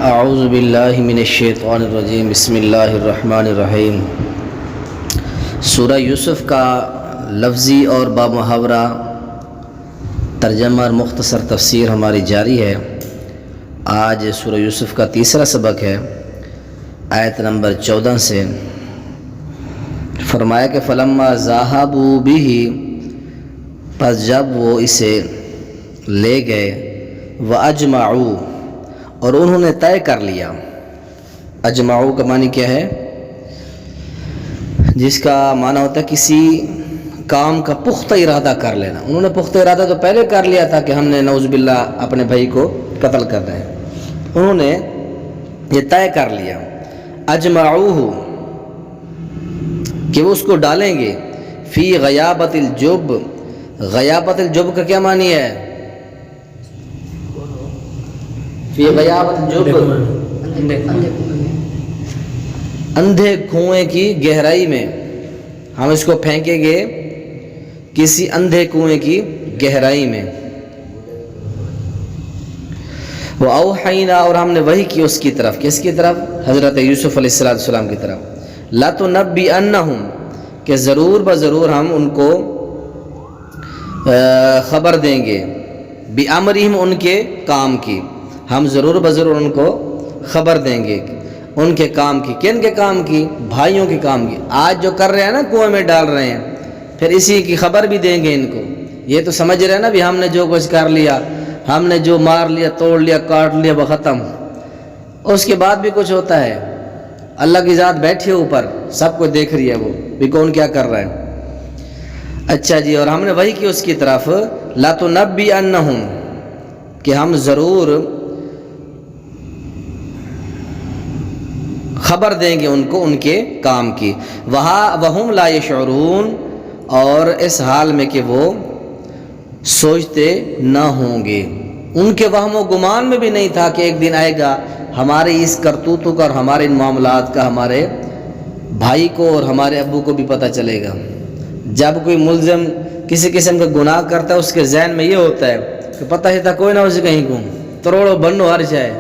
اعوذ باللہ من الشیطان الرجیم بسم اللہ الرحمن الرحیم۔ سورہ یوسف کا لفظی اور بامحاورہ ترجمہ اور مختصر تفسیر ہماری جاری ہے۔ آج سورہ یوسف کا تیسرا سبق ہے، آیت نمبر 14 سے۔ فرمایا کہ فلما ذهبوا به، پس جب وہ اسے لے گئے، واجمعوا، اور انہوں نے طے کر لیا۔ اجمعوا کا معنی کیا ہے؟ جس کا معنی ہوتا ہے کسی کام کا پختہ ارادہ کر لینا۔ انہوں نے پختہ ارادہ تو پہلے کر لیا تھا کہ ہم نے نعوذ باللہ اپنے بھائی کو قتل کر رہے ہیں، انہوں نے یہ طے کر لیا۔ اجمعوہ، کہ وہ اس کو ڈالیں گے فی غیابت الجب۔ غیابت الجب کا کیا معنی ہے؟ فی غیابت الجب، اندھے کنویں کی گہرائی میں، ہم اس کو پھینکیں گے کسی اندھے کنویں کی گہرائی میں۔ وَأَوْحَيْنَا، اور ہم نے وحی کی اس کی طرف، کس کی طرف؟ حضرت یوسف علیہ السلام کی طرف۔ لَتُنَبِّئَنَّهُمْ، کہ ضرور بضرور ہم ان کو خبر دیں گے، بِأَمْرِهِمْ، ان کے کام کی، ہم ضرور بضرور ان کو خبر دیں گے ان کے کام کی۔ کن کے کام کی؟ بھائیوں کے کام کی۔ آج جو کر رہے ہیں نا، کنویں میں ڈال رہے ہیں، پھر اسی کی خبر بھی دیں گے ان کو۔ یہ تو سمجھ رہے ہیں نا بھی ہم نے جو کچھ کر لیا، ہم نے جو مار لیا، توڑ لیا، کاٹ لیا، وہ ختم۔ اس کے بعد بھی کچھ ہوتا ہے، اللہ کی ذات بیٹھی ہے اوپر، سب کو دیکھ رہی ہے وہ بھی کون کیا کر رہا ہے۔ اچھا جی، اور ہم نے وحی کی اس کی طرف، لَتُنَبِّئَنَّهُمْ، کہ ہم ضرور خبر دیں گے ان کو ان کے کام کی۔ وَهُمْ لَا يَشْعُرُونَ، اور اس حال میں کہ وہ سوچتے نہ ہوں گے۔ ان کے وہم و گمان میں بھی نہیں تھا کہ ایک دن آئے گا ہمارے اس کرتوتوں کا اور ہمارے ان معاملات کا ہمارے بھائی کو اور ہمارے ابو کو بھی پتہ چلے گا۔ جب کوئی ملزم کسی قسم کا گناہ کرتا ہے، اس کے ذہن میں یہ ہوتا ہے کہ پتہ ہی تھا کوئی نہ اسے کہیں کو تروڑو بنو ہر جائے،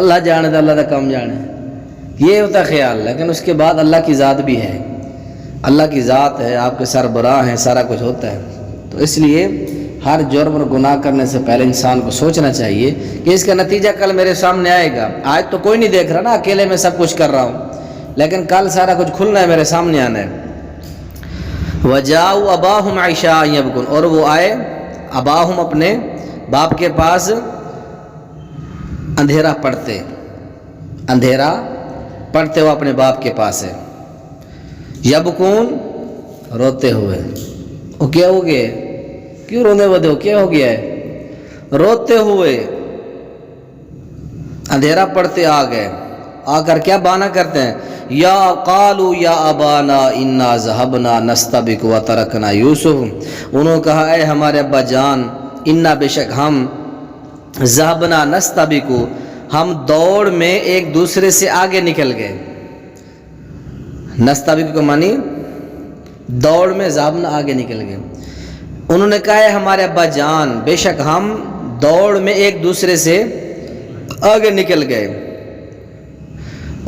اللہ جانے تو اللہ کا کم جانے، یہ ہوتا ہے خیال۔ لیکن اس کے بعد اللہ کی ذات بھی ہے، اللہ کی ذات ہے، آپ کے سربراہ ہیں، سارا کچھ ہوتا ہے۔ تو اس لیے ہر جرم اور گناہ کرنے سے پہلے انسان کو سوچنا چاہیے کہ اس کا نتیجہ کل میرے سامنے آئے گا۔ آج تو کوئی نہیں دیکھ رہا نا، اکیلے میں سب کچھ کر رہا ہوں، لیکن کل سارا کچھ کھلنا ہے، میرے سامنے آنا ہے۔ وَجَاءُوا أَبَاهُمْ عِشَاءً يَبْكُونَ، اور وہ آئے اباہم، اپنے باپ کے پاس، اندھیرا پڑھتے، اندھیرا پڑھتے ہو اپنے باپ کے پاس ہے۔ یبکون، روتے ہوئے۔ وہ کیا ہو گیا؟ کیوں رونے ودے ہو؟ کیا ہو گیا ہے؟ روتے ہوئے اندھیرا پڑھتے آ گئے، آ کر کیا بہانہ کرتے ہیں؟ یا قالوا یا ابانا انا ذهبنا نستبق وترکنا یوسف، انہوں نے کہا اے ہمارے ابا جان، انا بے شک ہم، ذهبنا نستبق، ہم دوڑ میں ایک دوسرے سے آگے نکل گئے۔ نستبق کو معنی دوڑ میں، ذهبنا آگے نکل گئے۔ انہوں نے کہا ہے ہمارے ابا جان، بے شک ہم دوڑ میں ایک دوسرے سے آگے نکل گئے۔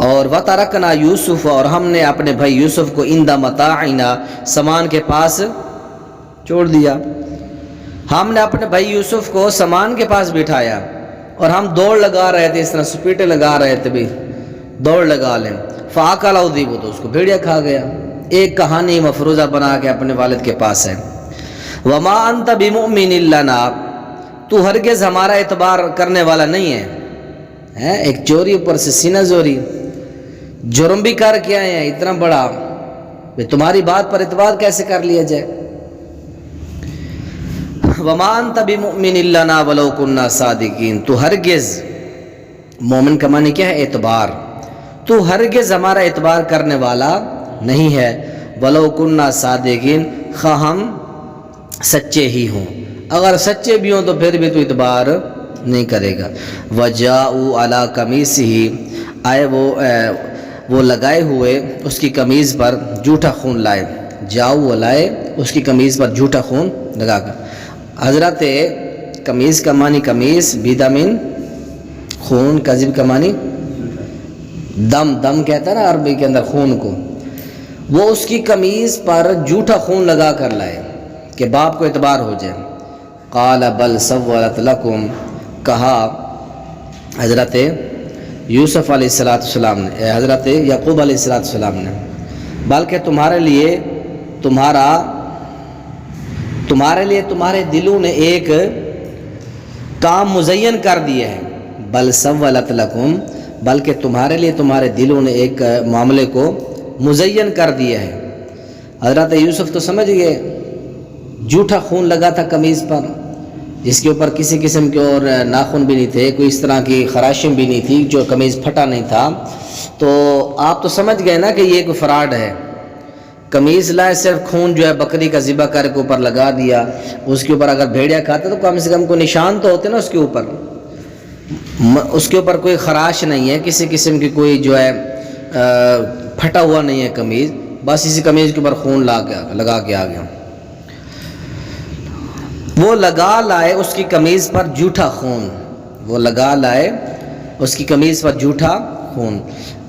اور وَتَرَكْنَا یوسف، اور ہم نے اپنے بھائی یوسف کو عند متاعنا، سامان کے پاس چھوڑ دیا۔ ہم نے اپنے بھائی یوسف کو سامان کے پاس بٹھایا اور ہم دوڑ لگا رہے تھے، اس طرح سپیٹے لگا رہے تھے بھی دوڑ لگا لیں۔ فَأَكَلَهُ الذِّئْبُ، تو اس کو بھیڑیا کھا گیا۔ ایک کہانی مفروضہ بنا کے اپنے والد کے پاس ہے۔ وَمَا أَنْتَ بِمُؤْمِنٍ لَنَا، تو ہرگز ہمارا اعتبار کرنے والا نہیں ہے۔ ایک چوری اوپر سے سینہ زوری، جرم بھی کر کے آئے ہیں اتنا بڑا، تمہاری بات پر اعتبار کیسے کر لیا جائے؟ وَمَا أَنْتَ بِمُؤْمِنٍ لَنَا وَلَوْ كُنَّا صَادِقِينَ، تو ہرگز، مومن کا معنی کیا ہے؟ اعتبار۔ تو ہرگز ہمارا اعتبار کرنے والا نہیں ہے، وَلَوْ كُنَّا صَادِقِينَ، خواہ ہم سچے ہی ہوں، اگر سچے بھی ہوں تو پھر بھی تو اعتبار نہیں کرے گا۔ وَجَاءُوا عَلَىٰ قَمِيصِهِ، آئے وہ لگائے ہوئے اس کی قمیض پر جھوٹا خون لائے۔ جاؤ لائے اس کی قمیض پر جھوٹا خون لگا کر۔ حضرت قمیض کا معنی قمیض، بیدامین خون، کذب کا معنی دم کہتا ہے نا عربی کے اندر خون کو. وہ اس کی قمیض پر جھوٹا خون لگا کر لائے کہ باپ کو اعتبار ہو جائے. قال بل سولت لکم، کہا حضرت یوسف علیہ السلام نے، حضرت یعقوب علیہ السلام نے، بلکہ تمہارے لیے تمہارے دلوں نے ایک کام مزین کر دیا ہے. بل سولت لکم، بلکہ تمہارے لیے تمہارے دلوں نے ایک معاملے کو مزین کر دیا ہے. حضرت یوسف تو سمجھ گئے، جھوٹا خون لگا تھا قمیض پر، جس کے اوپر کسی قسم کے اور ناخن بھی نہیں تھے، کوئی اس طرح کی خراشیں بھی نہیں تھی، جو قمیض پھٹا نہیں تھا. تو آپ تو سمجھ گئے نا کہ یہ کوئی فراڈ ہے. قمیض لائے، صرف خون جو ہے بکری کا ذبح کر کے اوپر لگا دیا. اس کے اوپر اگر بھیڑیا کھاتے تو کم سے کم کوئی نشان تو ہوتے نا اس کے اوپر کوئی خراش نہیں ہے، کسی قسم کی کوئی جو ہے پھٹا ہوا نہیں ہے قمیض، بس اسی قمیض کے اوپر خون لگا کے آ گیا. وہ لگا لائے اس کی قمیض پر جھوٹا خون، وہ لگا لائے اس کی قمیض پر جھوٹا خون.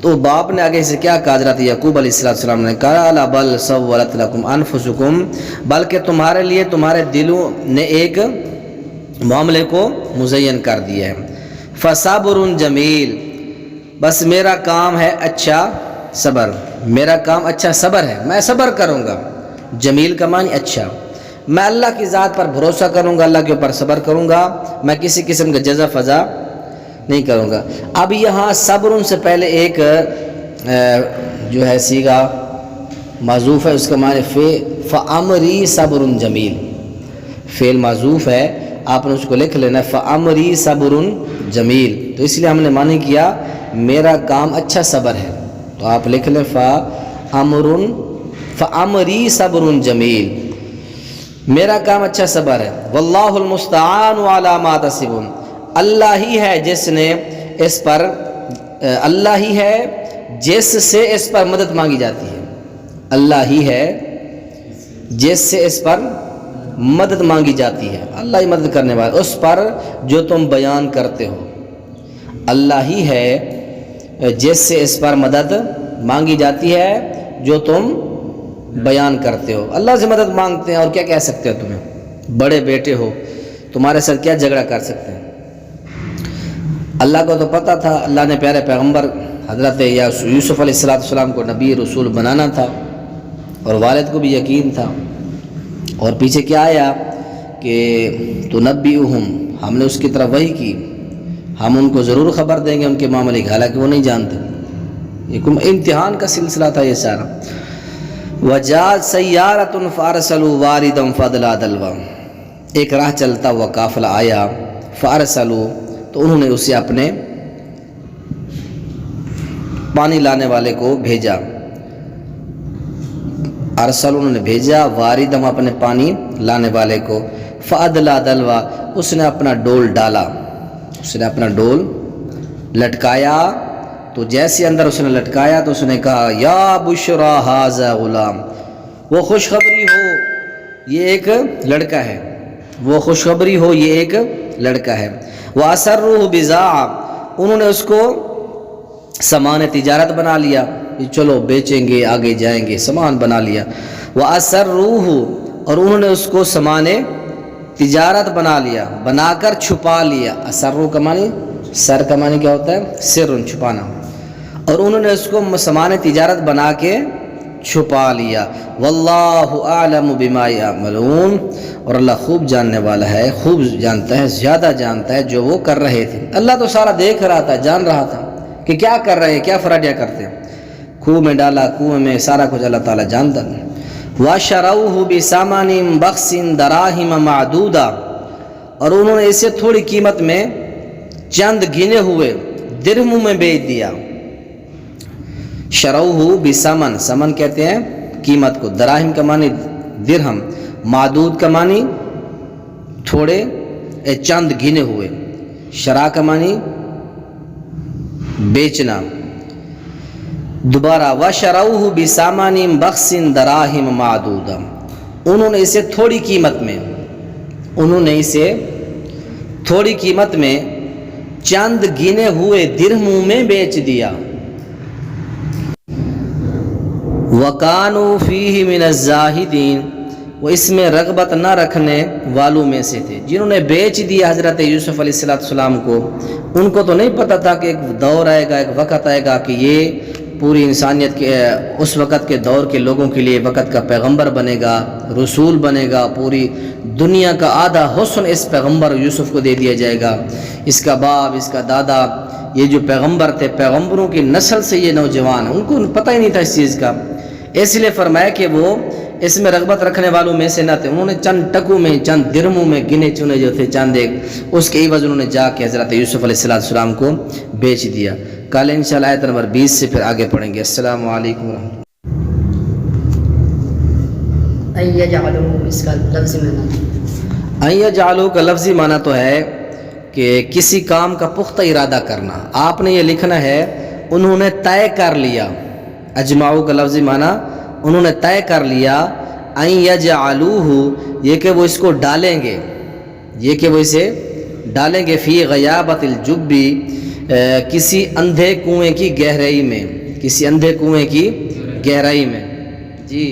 تو باپ نے آگے سے کیا کہا حضرت یعقوب علیہ السلام نے، قال بل سولت لکم انفسکم، بلکہ تمہارے لیے تمہارے دلوں نے ایک معاملے کو مزین کر دیا ہے. فصبر جمیل، بس میرا کام ہے اچھا صبر، میرا کام اچھا صبر ہے، میں صبر کروں گا. جمیل کا معنی اچھا، میں اللہ کی ذات پر بھروسہ کروں گا، اللہ کے اوپر صبر کروں گا، میں کسی قسم کا جزا فضا نہیں کروں گا. اب یہاں صبر سے پہلے ایک جو ہے صیغہ معذوف ہے، اس کا معنی فَأَمْرِي صَبْرٌ جمیل، فعل معذوف ہے، آپ نے اس کو لکھ لینا فَأَمْرِي صَبْرٌ جمیل. تو اس لیے ہم نے معنی کیا میرا کام اچھا صبر ہے، تو آپ لکھ لیں فَأَمْرِي صَبْرٌ جمیل، میرا کام اچھا صبر ہے. واللہ المستعان علی ما تصفون، اللہ ہی ہے جس نے اس پر، اللہ ہی ہے جس سے اس پر مدد مانگی جاتی ہے، اللہ ہی ہے جس سے اس پر مدد مانگی جاتی ہے، اللہ ہی مدد کرنے والا اس پر جو تم بیان کرتے ہو. اللہ ہی ہے جس سے اس پر مدد مانگی جاتی ہے جو تم بیان کرتے ہو. اللہ سے مدد مانگتے ہیں اور کیا کہہ سکتے ہیں، تمہیں بڑے بیٹے ہو، تمہارے ساتھ کیا جھگڑا کر سکتے ہیں. اللہ کو تو پتہ تھا، اللہ نے پیارے پیغمبر حضرت یوسف علیہ السلام کو نبی رسول بنانا تھا، اور والد کو بھی یقین تھا. اور پیچھے کیا آیا کہ تنبئہم، ہم نے اس کی طرف وحی کی، ہم ان کو ضرور خبر دیں گے ان کے معاملے کی، حالانکہ وہ نہیں جانتے. یہ امتحان کا سلسلہ تھا یہ سارا. وجاءت سیارۃ فارسلوا واردم فادلا دلوا، ایک راہ چلتا ہوا قافلہ آیا، فارسلوا، تو انہوں نے اسے اپنے پانی لانے والے کو بھیجا. ارسل، انہوں نے بھیجا، واردم، اپنے پانی لانے والے کو، فادلا دلوا، اس نے اپنا ڈول ڈالا، اس نے اپنا ڈول لٹکایا. تو جیسے اندر اس نے لٹکایا تو اس نے کہا یا بشرا ھذا غلام، وہ خوشخبری ہو یہ ایک لڑکا ہے، وہ خوشخبری ہو یہ ایک لڑکا ہے. وَأَسَرُّوهُ بِضَاعَةً، انہوں نے اس کو سامان تجارت بنا لیا، چلو بیچیں گے آگے جائیں گے، سامان بنا لیا. وَأَسَرُّوهُ، اور انہوں نے اس کو سامان تجارت بنا لیا، بنا کر چھپا لیا. اسرو کا معنی، سر کا معنی کیا ہوتا ہے، سر، چھپانا. اور انہوں نے اس کو سامان تجارت بنا کے چھپا لیا. واللہ اعلم بما یعملون، اور اللہ خوب جاننے والا ہے، خوب جانتا ہے، زیادہ جانتا ہے جو وہ کر رہے تھے. اللہ تو سارا دیکھ رہا تھا، جان رہا تھا کہ کیا کر رہے ہیں، کیا فراڈیاں کرتے ہیں. کنویں میں ڈالا، کنویں میں، سارا کچھ اللہ تعالیٰ جانتا ہے. وَشَرَوْهُ بِثَمَنٍ بَخْسٍ دَرَاهِمَ مَعْدُودَةٍ، اور انہوں نے اسے تھوڑی قیمت میں چند گنے ہوئے درہموں میں بیچ دیا. شروہ بثمن، سمن کہتے ہیں قیمت کو، دراہم کا معنی درہم، معدود کا معنی تھوڑے، چند گنے ہوئے. شرا کا معنی بیچنا. دوبارہ وَشَرَوْهُ بِثَمَنٍ بَخْسٍ دَرَاهِمَ مَعْدُودَةٍ، انہوں نے اسے تھوڑی قیمت میں، انہوں نے اسے تھوڑی قیمت میں چند گنے ہوئے درہموں میں بیچ دیا. وَكَانُوا فِيهِ مِنَ الزَّاهِدِينَ، وہ اس میں رغبت نہ رکھنے والوں میں سے تھے. جنہوں نے بیچ دیا حضرت یوسف علیہ السلام کو، ان کو تو نہیں پتہ تھا کہ ایک دور آئے گا، ایک وقت آئے گا کہ یہ پوری انسانیت کے اس وقت کے دور کے لوگوں کے لیے وقت کا پیغمبر بنے گا، رسول بنے گا. پوری دنیا کا آدھا حسن اس پیغمبر یوسف کو دے دیا جائے گا. اس کا باپ، اس کا دادا، یہ جو پیغمبر تھے، پیغمبروں کی نسل سے یہ نوجوان، ان کو پتہ ہی نہیں تھا اس چیز کا. اس لیے فرمایا کہ وہ اس میں رغبت رکھنے والوں میں سے نہ تھے. انہوں نے چند ٹکوں میں، چند درہموں میں گنے چنے جو تھے، چند ایک، اس کے عوض انہوں نے جا کے حضرت یوسف علیہ السلام کو بیچ دیا. کل انشاءاللہ آیت نمبر 20 سے پھر آگے پڑھیں گے. السلام علیکم ورحمۃ اللہ. اس کا لفظی معنی یجعلوا کا لفظی معنی تو ہے کہ کسی کام کا پختہ ارادہ کرنا. آپ نے یہ لکھنا ہے انہوں نے طے کر لیا. اجمعوا کا لفظی معنی انہوں نے طے کر لیا. ان یجعلوہ، یہ کہ وہ اس کو ڈالیں گے، یہ کہ وہ اسے ڈالیں گے. فی غیابت الجب، کسی اندھے کنویں کی گہرائی میں، کسی اندھے کنویں کی گہرائی میں. جی